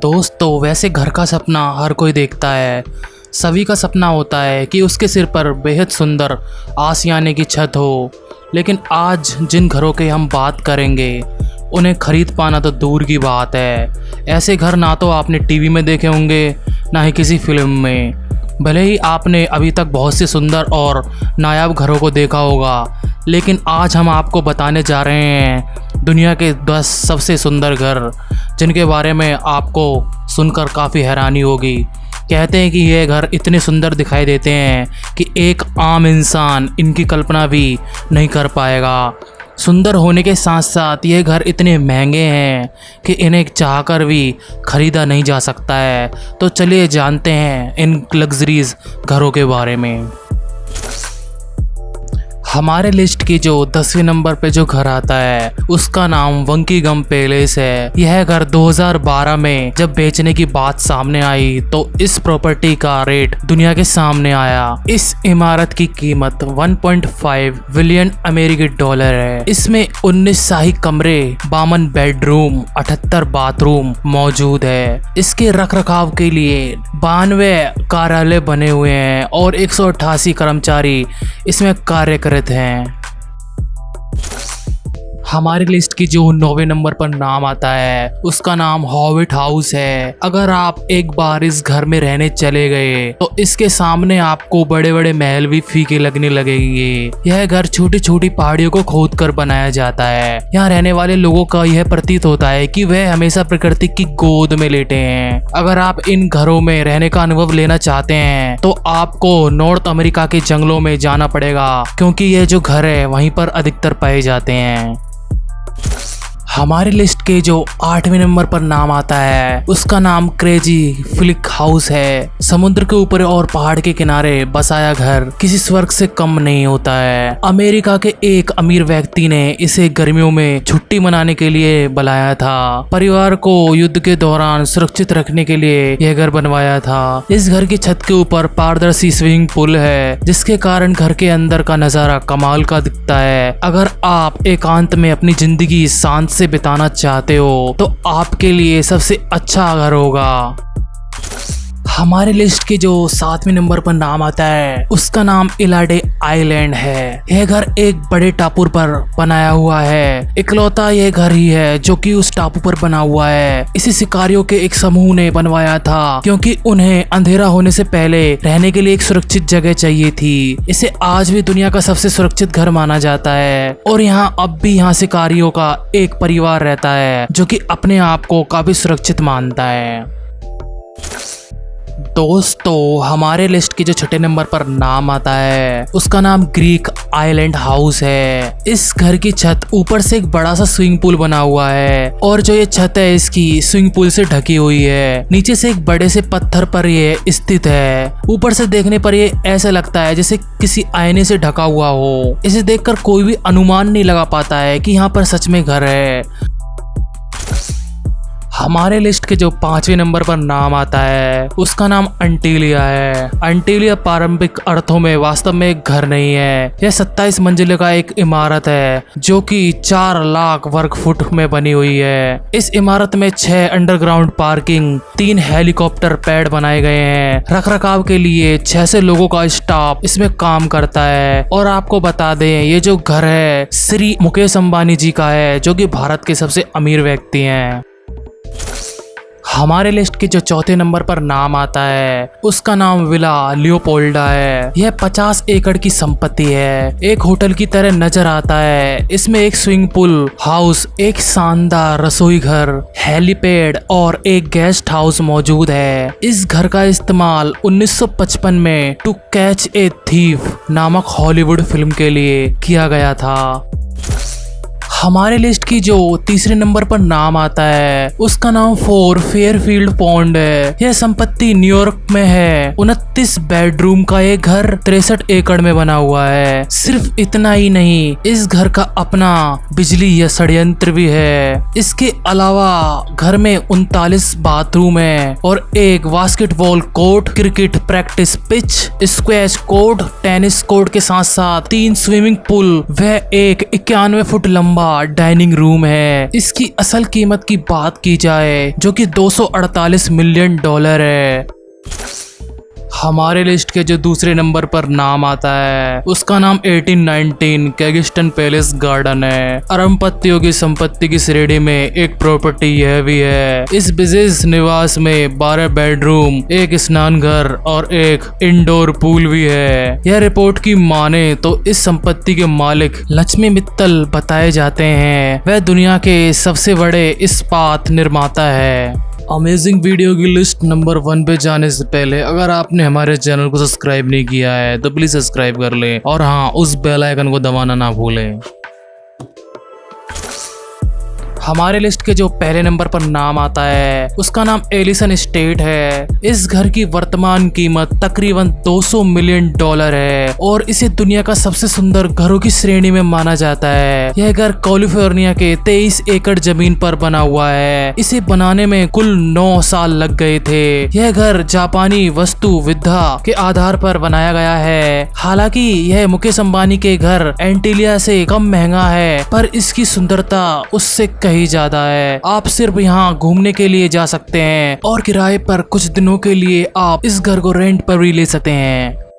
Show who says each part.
Speaker 1: दोस्तों वैसे घर का सपना हर कोई देखता है। सभी का सपना होता है कि उसके सिर पर बेहद सुंदर आशियाने की छत हो। लेकिन आज जिन घरों की हम बात करेंगे उन्हें खरीद पाना तो दूर की बात है। ऐसे घर ना तो आपने टीवी में देखे होंगे ना ही किसी फिल्म में। भले ही आपने अभी तक बहुत से सुंदर और नायाब घरों को देखा होगा, लेकिन आज हम आपको बताने जा रहे हैं दुनिया के 10 सबसे सुंदर घर, जिनके बारे में आपको सुनकर काफ़ी हैरानी होगी। कहते हैं कि ये घर इतने सुंदर दिखाई देते हैं कि एक आम इंसान इनकी कल्पना भी नहीं कर पाएगा। सुंदर होने के साथ साथ ये घर इतने महंगे हैं कि इन्हें चाहकर भी ख़रीदा नहीं जा सकता है। तो चलिए जानते हैं इन लग्जरीज घरों के बारे में। हमारे लिस्ट की जो 10वें नंबर पे जो घर आता है उसका नाम वंकीगम पैलेस है। यह घर 2012 में जब बेचने की बात सामने आई तो इस प्रॉपर्टी का रेट दुनिया के सामने आया। इस इमारत की कीमत 1.5 बिलियन अमेरिकी डॉलर है। इसमें 19 शाही कमरे, 52 बेडरूम, 78 बाथरूम मौजूद है। इसके रख रखाव के लिए 92 कार्यालय बने हुए हैं और 188 कर्मचारी इसमें कार्य करते हैं। हमारी लिस्ट की जो 9वें नंबर पर नाम आता है उसका नाम हॉविट हाउस है। अगर आप एक बार इस घर में रहने चले गए तो इसके सामने आपको बड़े बड़े महल भी फीके लगने लगेंगे। यह घर छोटी छोटी पहाड़ियों को खोद कर बनाया जाता है। यहाँ रहने वाले लोगों का यह प्रतीत होता है कि वह हमेशा प्रकृति की गोद में लेटे हैं। अगर आप इन घरों में रहने का अनुभव लेना चाहते हैं तो आपको नॉर्थ अमेरिका के जंगलों में जाना पड़ेगा, क्योंकि यह जो घर है वहीं पर अधिकतर पाए जाते हैं। हमारी लिस्ट के जो 8वें नंबर पर नाम आता है उसका नाम क्रेजी फ्लिक हाउस है। समुद्र के ऊपर और पहाड़ के किनारे बसाया घर किसी स्वर्ग से कम नहीं होता है। अमेरिका के एक अमीर व्यक्ति ने इसे गर्मियों में छुट्टी मनाने के लिए बुलाया था। परिवार को युद्ध के दौरान सुरक्षित रखने के लिए यह घर बनवाया था। इस घर की छत के ऊपर पारदर्शी स्विमिंग पूल है, जिसके कारण घर के अंदर का नजारा कमाल का दिखता है। अगर आप एकांत में अपनी जिंदगी शांत से बिताना चाहते हो तो आपके लिए सबसे अच्छा घर होगा। हमारे लिस्ट के जो 7वें नंबर पर नाम आता है उसका नाम इलाडे आइलैंड है। यह घर एक बड़े टापू पर बनाया हुआ है। इकलौता यह घर ही है जो कि उस टापू पर बना हुआ है। इसे शिकारियों के एक समूह ने बनवाया था, क्योंकि उन्हें अंधेरा होने से पहले रहने के लिए एक सुरक्षित जगह चाहिए थी। इसे आज भी दुनिया का सबसे सुरक्षित घर माना जाता है और यहाँ अब भी यहाँ शिकारियों का एक परिवार रहता है जो कि अपने आप को काफी सुरक्षित मानता है। दोस्तों हमारे लिस्ट की जो 6ठे नंबर पर नाम आता है उसका नाम ग्रीक आइलैंड हाउस है। इस घर की छत ऊपर से एक बड़ा सा स्विमिंग पूल बना हुआ है और जो ये छत है इसकी स्विमिंग पूल से ढकी हुई है। नीचे से एक बड़े से पत्थर पर ये स्थित है। ऊपर से देखने पर ये ऐसा लगता है जैसे किसी आईने से ढका हुआ हो। इसे देखकर कोई भी अनुमान नहीं लगा पाता है कि यहाँ पर सच में घर है। हमारे लिस्ट के जो 5वें नंबर पर नाम आता है उसका नाम अंटिलिया है। अंटिलिया प्रारंभिक अर्थों में वास्तव में एक घर नहीं है। यह 27 मंजिले का एक इमारत है जो कि 4 लाख वर्ग फुट में बनी हुई है। इस इमारत में 6 अंडरग्राउंड पार्किंग, 3 हेलीकॉप्टर पैड बनाए गए हैं। रख रखाव के लिए 6 से लोगों का स्टाफ इसमें काम करता है। और आपको बता दें ये जो घर है श्री मुकेश अंबानी जी का है, जो कि भारत के सबसे अमीर व्यक्ति हैं। हमारे लिस्ट के जो 4थे नंबर पर नाम आता है उसका नाम विला लियोपोल्डा है। यह 50 एकड़ की संपत्ति है। एक होटल की तरह नजर आता है। इसमें एक स्विमिंग पूल हाउस, एक शानदार रसोई घर, हेलीपैड और एक गेस्ट हाउस मौजूद है। इस घर का इस्तेमाल 1955 में टू कैच ए थीफ नामक हॉलीवुड फिल्म के लिए किया गया था। हमारे लिस्ट की जो 3रे नंबर पर नाम आता है उसका नाम फोर फेयरफील्ड पॉन्ड है। यह संपत्ति न्यूयॉर्क में है। 29 बेडरूम का एक घर 63 एकड़ में बना हुआ है। सिर्फ इतना ही नहीं, इस घर का अपना बिजली या षड्यंत्र भी है। इसके अलावा घर में 39 बाथरूम है और एक basketball court, cricket practice pitch, squash court, tennis court के साथ साथ 3 स्विमिंग पूल व एक 91 फुट लंबा बड़ा डाइनिंग रूम है। इसकी असल कीमत की बात की जाए जो कि 248 मिलियन डॉलर है। हमारे लिस्ट के जो दूसरे नंबर पर नाम आता है उसका नाम 1819 कैगिस्टन पैलेस गार्डन है। अरबपतियों की संपत्ति की श्रेणी में एक प्रॉपर्टी यह भी है। इस बिजनेस निवास में 12 बेडरूम, एक स्नान घर और एक इंडोर पूल भी है। यह रिपोर्ट की माने तो इस संपत्ति के मालिक लक्ष्मी मित्तल बताए जाते हैं। वह दुनिया के सबसे बड़े इस्पात निर्माता है। अमेजिंग वीडियो की लिस्ट नंबर 1 पे जाने से पहले अगर आपने हमारे चैनल को सब्सक्राइब नहीं किया है तो प्लीज सब्सक्राइब कर लें और हाँ, उस बेल आइकन को दबाना ना भूलें। हमारे लिस्ट के जो पहले नंबर पर नाम आता है उसका नाम एलिसन एस्टेट है। इस घर की वर्तमान कीमत तकरीबन 200 मिलियन डॉलर है और इसे दुनिया का सबसे सुंदर घरों की श्रेणी में माना जाता है। यह घर कैलिफोर्निया के 23 एकड़ जमीन पर बना हुआ है। इसे बनाने में कुल 9 साल लग गए थे। यह घर जापानी वस्तु विद्या के आधार पर बनाया गया है। हालांकि यह मुकेश अंबानी के घर एंटीलिया से कम महंगा है, पर इसकी सुंदरता उससे कहीं ज्यादा है। आप सिर्फ यहाँ घूमने के लिए जा सकते हैं और किराए पर कुछ दिनों के लिए आप इस घर को रेंट पर भी ले सकते हैं।